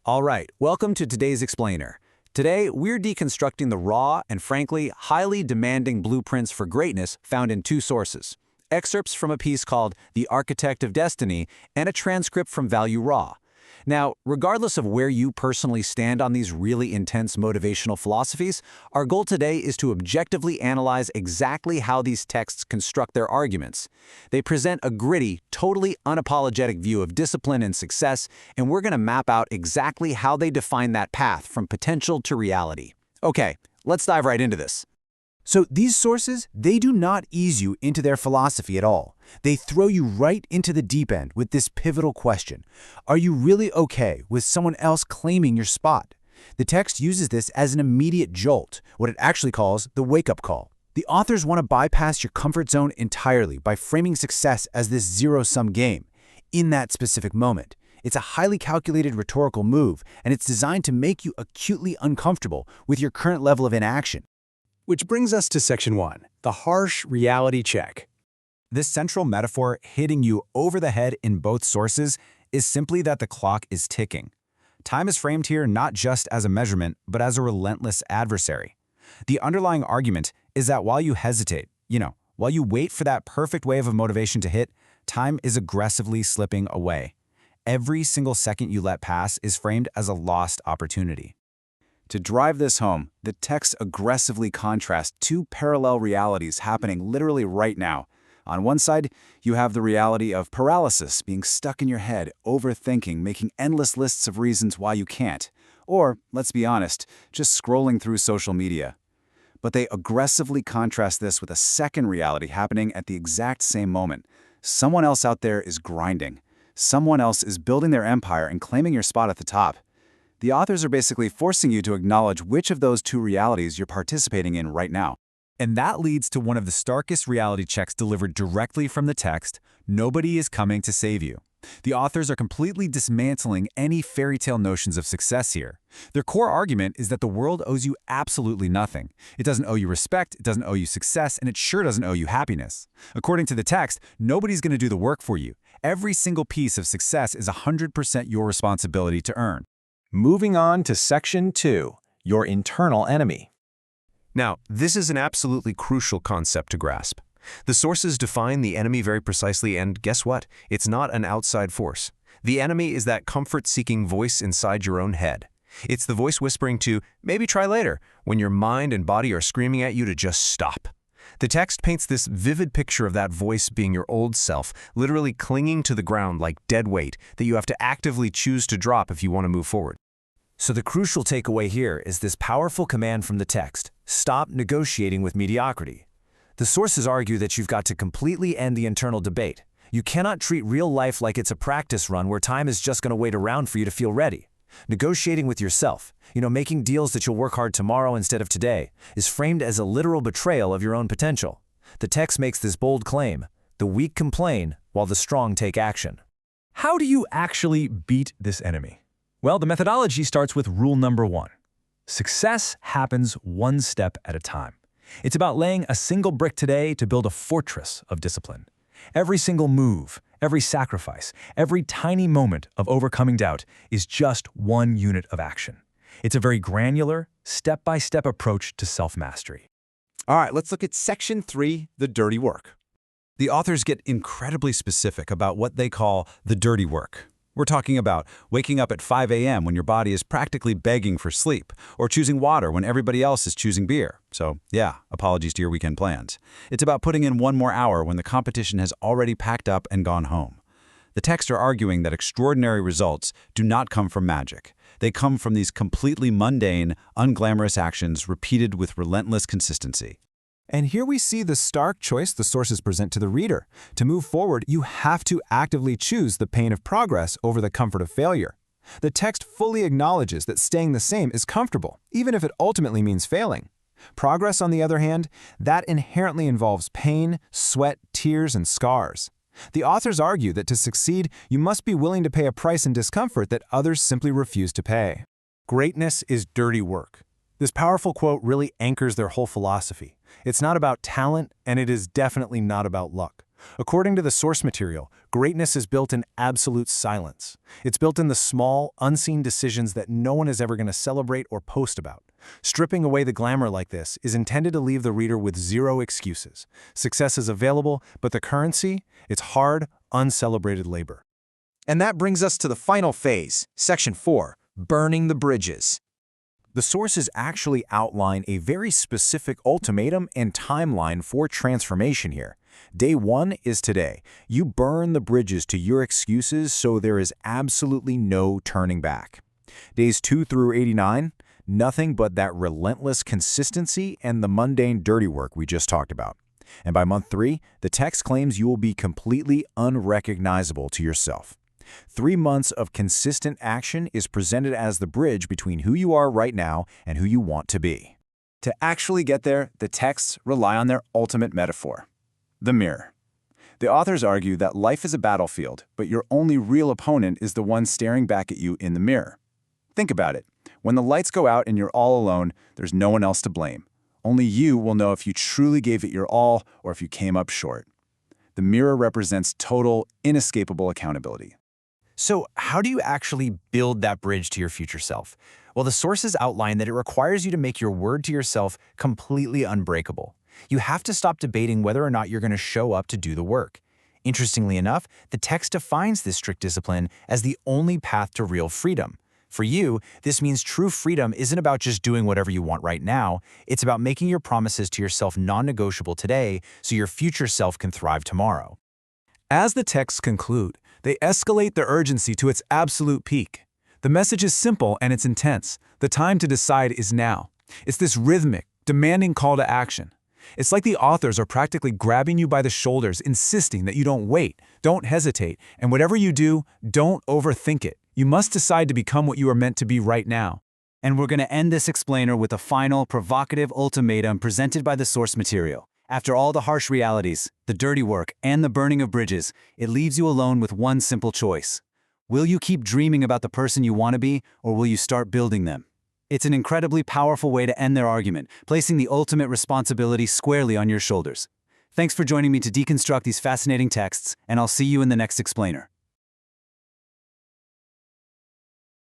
All right, welcome to today's Explainer. Today, we're deconstructing the raw and frankly, highly demanding blueprints for greatness found in two sources. Excerpts from a piece called The Architect of Destiny and a transcript from Value Raw. Now, regardless of where you personally stand on these really intense motivational philosophies, our goal today is to objectively analyze exactly how these texts construct their arguments. They present a gritty, totally unapologetic view of discipline and success, and we're going to map out exactly how they define that path from potential to reality. Okay, let's dive right into this. So these sources, they do not ease you into their philosophy at all. They throw you right into the deep end with this pivotal question. Are you really okay with someone else claiming your spot? The text uses this as an immediate jolt, what it actually calls the wake-up call. The authors want to bypass your comfort zone entirely by framing success as this zero-sum game. In that specific moment, it's a highly calculated rhetorical move, and it's designed to make you acutely uncomfortable with your current level of inaction. Which brings us to Section 1, the harsh reality check. This central metaphor hitting you over the head in both sources is simply that the clock is ticking. Time is framed here not just as a measurement, but as a relentless adversary. The underlying argument is that while you hesitate, while you wait for that perfect wave of motivation to hit, time is aggressively slipping away. Every single second you let pass is framed as a lost opportunity. To drive this home, the text aggressively contrasts two parallel realities happening literally right now. On one side, you have the reality of paralysis, being stuck in your head, overthinking, making endless lists of reasons why you can't. Or, let's be honest, just scrolling through social media. But they aggressively contrast this with a second reality happening at the exact same moment. Someone else out there is grinding. Someone else is building their empire and claiming your spot at the top. The authors are basically forcing you to acknowledge which of those two realities you're participating in right now. And that leads to one of the starkest reality checks delivered directly from the text: nobody is coming to save you. The authors are completely dismantling any fairy tale notions of success here. Their core argument is that the world owes you absolutely nothing. It doesn't owe you respect, it doesn't owe you success, and it sure doesn't owe you happiness. According to the text, nobody's going to do the work for you. Every single piece of success is 100% your responsibility to earn. Moving on to Section 2, your internal enemy. Now, this is an absolutely crucial concept to grasp. The sources define the enemy very precisely, and guess what? It's not an outside force. The enemy is that comfort-seeking voice inside your own head. It's the voice whispering to, maybe try later, when your mind and body are screaming at you to just stop. The text paints this vivid picture of that voice being your old self, literally clinging to the ground like dead weight that you have to actively choose to drop if you want to move forward. So the crucial takeaway here is this powerful command from the text: stop negotiating with mediocrity. The sources argue that you've got to completely end the internal debate. You cannot treat real life like it's a practice run where time is just going to wait around for you to feel ready. Negotiating with yourself, making deals that you'll work hard tomorrow instead of today, is framed as a literal betrayal of your own potential. The text makes this bold claim: the weak complain while the strong take action. How do you actually beat this enemy? Well, the methodology starts with rule number 1. Success happens one step at a time. It's about laying a single brick today to build a fortress of discipline. Every single move, every sacrifice, every tiny moment of overcoming doubt is just one unit of action. It's a very granular, step-by-step approach to self-mastery. All right, let's look at Section 3, the dirty work. The authors get incredibly specific about what they call the dirty work. We're talking about waking up at 5 a.m. when your body is practically begging for sleep, or choosing water when everybody else is choosing beer. So, yeah, apologies to your weekend plans. It's about putting in one more hour when the competition has already packed up and gone home. The texts are arguing that extraordinary results do not come from magic. They come from these completely mundane, unglamorous actions repeated with relentless consistency. And here we see the stark choice the sources present to the reader. To move forward, you have to actively choose the pain of progress over the comfort of failure. The text fully acknowledges that staying the same is comfortable, even if it ultimately means failing. Progress, on the other hand, that inherently involves pain, sweat, tears, and scars. The authors argue that to succeed, you must be willing to pay a price in discomfort that others simply refuse to pay. Greatness is dirty work. This powerful quote really anchors their whole philosophy. It's not about talent, and it is definitely not about luck. According to the source material, greatness is built in absolute silence. It's built in the small, unseen decisions that no one is ever going to celebrate or post about. Stripping away the glamour like this is intended to leave the reader with zero excuses. Success is available, but the currency? It's hard, uncelebrated labor. And that brings us to the final phase, Section 4, burning the bridges. The sources actually outline a very specific ultimatum and timeline for transformation here. Day 1 is today. You burn the bridges to your excuses so there is absolutely no turning back. Days 2 through 89, nothing but that relentless consistency and the mundane dirty work we just talked about. And by month 3, the text claims you will be completely unrecognizable to yourself. 3 months of consistent action is presented as the bridge between who you are right now and who you want to be. To actually get there, the texts rely on their ultimate metaphor, the mirror. The authors argue that life is a battlefield, but your only real opponent is the one staring back at you in the mirror. Think about it. When the lights go out and you're all alone, there's no one else to blame. Only you will know if you truly gave it your all or if you came up short. The mirror represents total, inescapable accountability. So how do you actually build that bridge to your future self? Well, the sources outline that it requires you to make your word to yourself completely unbreakable. You have to stop debating whether or not you're going to show up to do the work. Interestingly enough, the text defines this strict discipline as the only path to real freedom. For you, this means true freedom isn't about just doing whatever you want right now. It's about making your promises to yourself non-negotiable today so your future self can thrive tomorrow. As the texts conclude, they escalate the urgency to its absolute peak. The message is simple and it's intense. The time to decide is now. It's this rhythmic, demanding call to action. It's like the authors are practically grabbing you by the shoulders, insisting that you don't wait, don't hesitate, and whatever you do, don't overthink it. You must decide to become what you are meant to be right now. And we're going to end this explainer with a final, provocative ultimatum presented by the source material. After all the harsh realities, the dirty work, and the burning of bridges, it leaves you alone with one simple choice. Will you keep dreaming about the person you want to be, or will you start building them? It's an incredibly powerful way to end their argument, placing the ultimate responsibility squarely on your shoulders. Thanks for joining me to deconstruct these fascinating texts, and I'll see you in the next explainer.